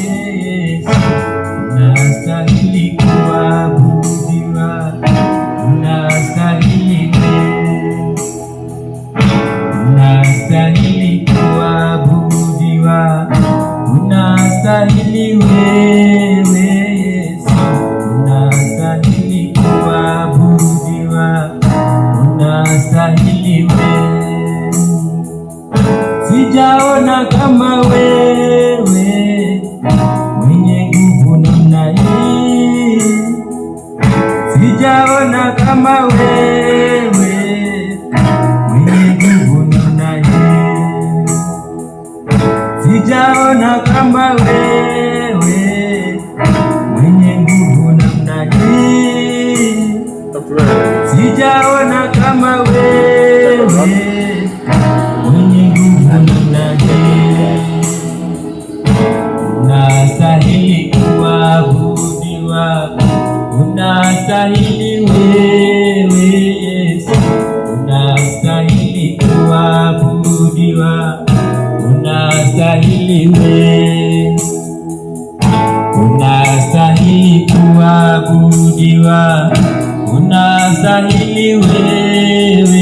Yesu, unastahili kuabudiwa, unastahili kuabudiwa, unastahili wewe Yesu, unastahili kuabudiwa, unastahili wewe. Sijaona kama wewe mwenye nguvu namna hii, sijaona kama wewe mwenye nguvu namna hii, sijaona kama wewe mwenye nguvu namna hii, sijaona kama wewe mwenye nguvu namna hii. Unastahili kuabudiwa, unastahili wewe Yesu, unastahili kuabudiwa, unastahili wewe, unastahili kuabudiwa, unastahili wewe